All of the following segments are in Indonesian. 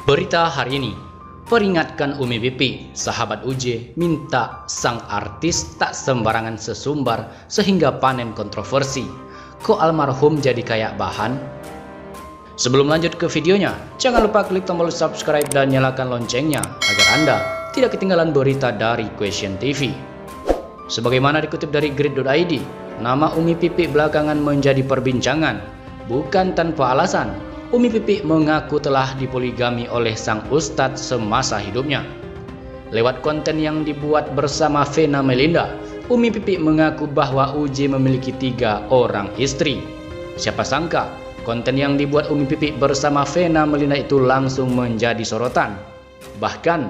Berita hari ini, peringatkan Umi Pipi, sahabat UJ minta sang artis tak sembarangan sesumbar sehingga panen kontroversi. Kok almarhum jadi kayak bahan? Sebelum lanjut ke videonya, jangan lupa klik tombol subscribe dan nyalakan loncengnya agar Anda tidak ketinggalan berita dari Question TV. Sebagaimana dikutip dari grid.id, nama Umi Pipi belakangan menjadi perbincangan. Bukan tanpa alasan, Umi Pipi mengaku telah dipoligami oleh sang ustadz semasa hidupnya. Lewat konten yang dibuat bersama Vena Melinda, Umi Pipi mengaku bahwa UJ memiliki 3 orang istri. Siapa sangka, konten yang dibuat Umi Pipi bersama Vena Melinda itu langsung menjadi sorotan. Bahkan,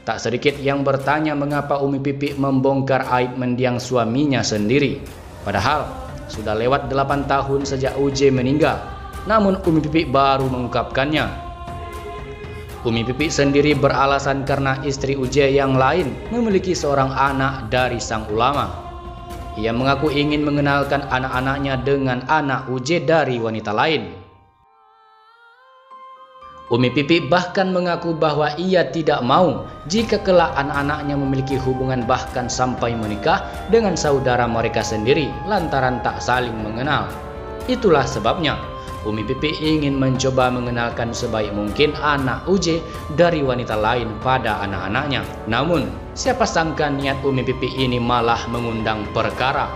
tak sedikit yang bertanya mengapa Umi Pipi membongkar aib mendiang suaminya sendiri. Padahal, sudah lewat 8 tahun sejak UJ meninggal. Namun Umi Pipi baru mengungkapkannya. Umi Pipi sendiri beralasan karena istri UJ yang lain memiliki seorang anak dari sang ulama. Ia mengaku ingin mengenalkan anak-anaknya dengan anak UJ dari wanita lain. Umi Pipi bahkan mengaku bahwa ia tidak mau jika kelak anak-anaknya memiliki hubungan bahkan sampai menikah dengan saudara mereka sendiri lantaran tak saling mengenal. Itulah sebabnya Umi Pipi ingin mencoba mengenalkan sebaik mungkin anak UJ dari wanita lain pada anak-anaknya. Namun, siapa sangka niat Umi Pipi ini malah mengundang perkara.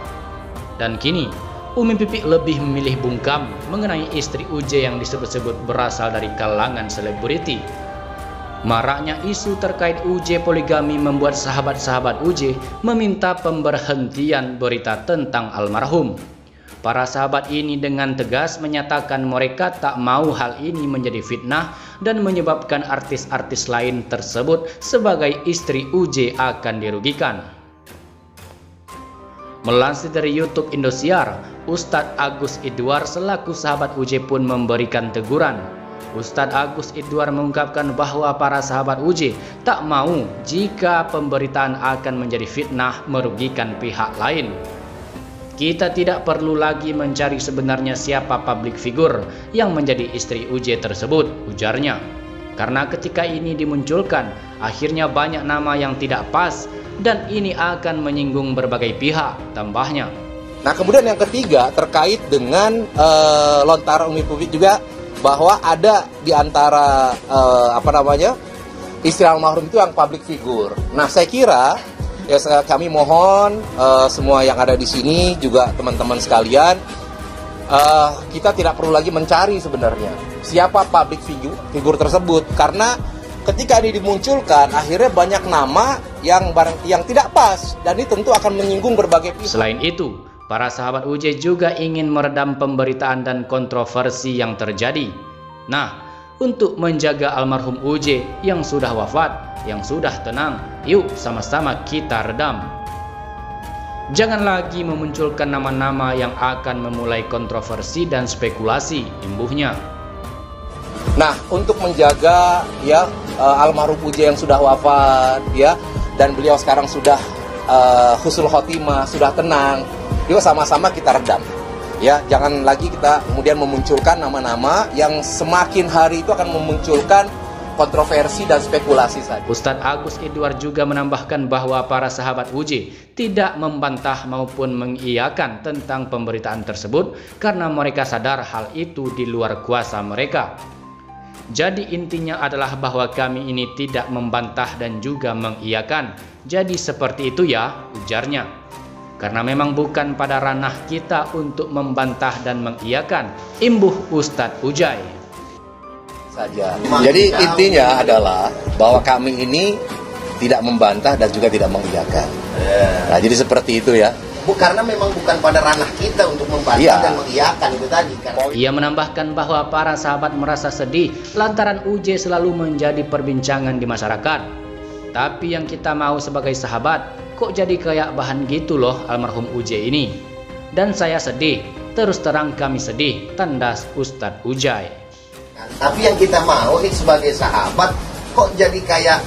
Dan kini, Umi Pipi lebih memilih bungkam mengenai istri UJ yang disebut-sebut berasal dari kalangan selebriti. Maraknya isu terkait UJ poligami membuat sahabat-sahabat UJ meminta pemberhentian berita tentang almarhum. Para sahabat ini dengan tegas menyatakan mereka tak mau hal ini menjadi fitnah dan menyebabkan artis-artis lain tersebut sebagai istri UJ akan dirugikan. Melansir dari YouTube Indosiar, Ustadz Agus Idwar selaku sahabat UJ pun memberikan teguran. Ustadz Agus Idwar mengungkapkan bahwa para sahabat UJ tak mau jika pemberitaan akan menjadi fitnah merugikan pihak lain. Kita tidak perlu lagi mencari sebenarnya siapa public figure yang menjadi istri UJ tersebut, ujarnya. Karena ketika ini dimunculkan, akhirnya banyak nama yang tidak pas dan ini akan menyinggung berbagai pihak, tambahnya. Nah, kemudian yang ketiga terkait dengan lontaran Umi Pipi juga bahwa ada di antara istri almarhum itu yang public figure. Nah, saya kira ya kami mohon semua yang ada di sini juga teman-teman sekalian, kita tidak perlu lagi mencari sebenarnya siapa public figure tersebut, karena ketika ini dimunculkan akhirnya banyak nama yang tidak pas dan ini tentu akan menyinggung berbagai pihak. Selain itu, para sahabat UJ juga ingin meredam pemberitaan dan kontroversi yang terjadi. Nah, untuk menjaga almarhum UJ yang sudah wafat, yang sudah tenang, yuk sama-sama kita redam. Jangan lagi memunculkan nama-nama yang akan memulai kontroversi dan spekulasi, imbuhnya. Nah, untuk menjaga almarhum UJ yang sudah wafat dan beliau sekarang sudah husnul khotimah, sudah tenang, yuk sama-sama kita redam. Jangan lagi kita kemudian memunculkan nama-nama yang semakin hari itu akan memunculkan kontroversi dan spekulasi saja. Ustadz Agus Idwar juga menambahkan bahwa para sahabat UJ tidak membantah maupun mengiyakan tentang pemberitaan tersebut karena mereka sadar hal itu di luar kuasa mereka. Jadi intinya adalah bahwa kami ini tidak membantah dan juga mengiyakan. Jadi seperti itu ya, ujarnya. Karena memang bukan pada ranah kita untuk membantah dan mengiyakan, imbuh Ustadz Ujai saja. Jadi intinya adalah bahwa kami ini tidak membantah dan juga tidak mengiyakan. Nah, jadi seperti itu ya. Karena memang bukan pada ranah kita untuk membantah dan mengiyakan itu tadi kan. Ia menambahkan bahwa para sahabat merasa sedih lantaran UJ selalu menjadi perbincangan di masyarakat. Tapi yang kita mau sebagai sahabat, kok jadi kayak bahan gitu loh almarhum UJ ini. Dan saya sedih, terus terang kami sedih, tandas Ustadz Ujai. Nah, tapi yang kita mau ini sebagai sahabat, kok jadi kayak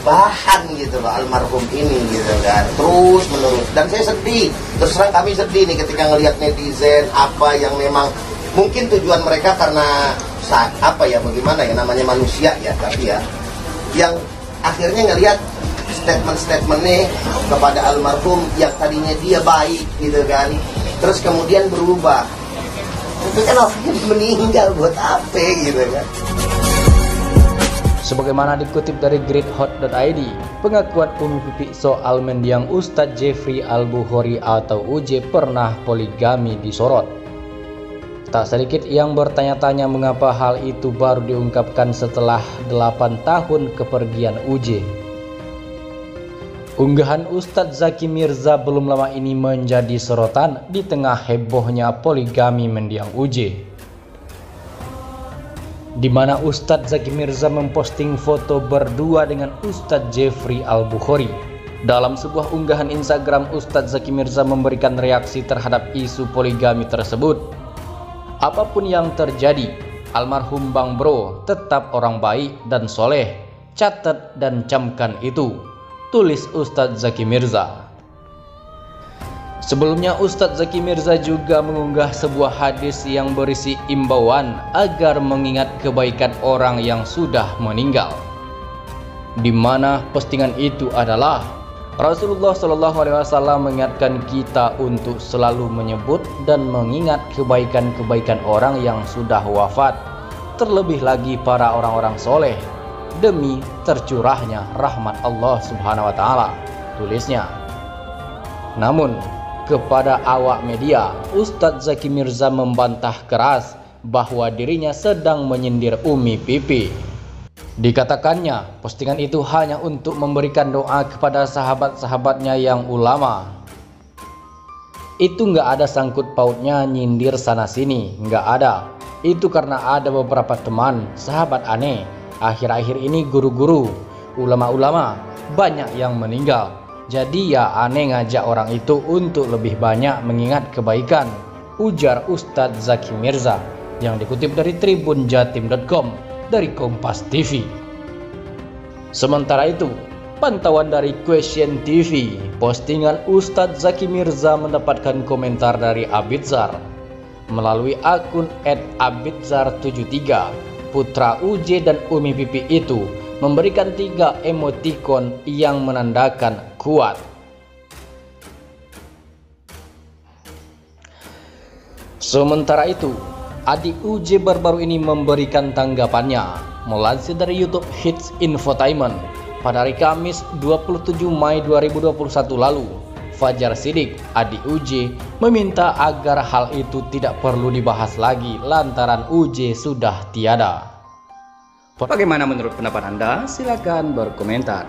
bahan gitu loh almarhum ini gitu kan, terus menerus. Dan saya sedih, terus terang kami sedih nih ketika ngelihat netizen apa yang memang mungkin tujuan mereka karena bagaimana ya, namanya manusia ya, tapi ya yang akhirnya ngelihat statement-statementnya kepada almarhum yang tadinya dia baik gitu kan, terus kemudian berubah. Tapi kan orangnya meninggal buat apa gitu kan. Sebagaimana dikutip dari greathot.id, pengakuan Umi Pipi soal mendiang Ustadz Jeffrey Al-Bukhari atau UJ pernah poligami disorot. Tak sedikit yang bertanya-tanya mengapa hal itu baru diungkapkan setelah 8 tahun kepergian UJ. Unggahan Ustadz Zaki Mirza belum lama ini menjadi sorotan di tengah hebohnya poligami mendiang UJ, di mana Ustadz Zaki Mirza memposting foto berdua dengan Ustadz Jeffrey Al-Bukhari. Dalam sebuah unggahan Instagram, Ustadz Zaki Mirza memberikan reaksi terhadap isu poligami tersebut. Apapun yang terjadi, almarhum Bang Bro tetap orang baik dan soleh. Catat dan camkan itu, tulis Ustadz Zaki Mirza. Sebelumnya Ustadz Zaki Mirza juga mengunggah sebuah hadis yang berisi imbauan agar mengingat kebaikan orang yang sudah meninggal, di mana postingan itu adalah Rasulullah SAW mengingatkan kita untuk selalu menyebut dan mengingat kebaikan-kebaikan orang yang sudah wafat, terlebih lagi para orang-orang soleh, demi tercurahnya rahmat Allah Subhanahu wa Ta'ala, tulisnya. Namun kepada awak media, Ustadz Zaki Mirza membantah keras bahwa dirinya sedang menyindir Umi Pipi. Dikatakannya, postingan itu hanya untuk memberikan doa kepada sahabat-sahabatnya yang ulama. Itu nggak ada sangkut pautnya nyindir sana sini, nggak ada. Itu karena ada beberapa teman, sahabat aneh, akhir-akhir ini guru-guru, ulama-ulama banyak yang meninggal. Jadi ya aneh ngajak orang itu untuk lebih banyak mengingat kebaikan, ujar Ustadz Zaki Mirza yang dikutip dari tribunjatim.com dari Kompas TV. Sementara itu, pantauan dari Question TV, postingan Ustadz Zaki Mirza mendapatkan komentar dari Abidzar melalui akun @abidzar73. Putra UJ dan Umi Pipi itu memberikan 3 emotikon yang menandakan kuat. Sementara itu, adik UJ baru-baru ini memberikan tanggapannya. Melansir dari YouTube Hits Infotainment, pada hari Kamis 27 Mei 2021 lalu, Fajar Sidik, adik UJ, meminta agar hal itu tidak perlu dibahas lagi lantaran UJ sudah tiada. Bagaimana menurut pendapat Anda? Silakan berkomentar.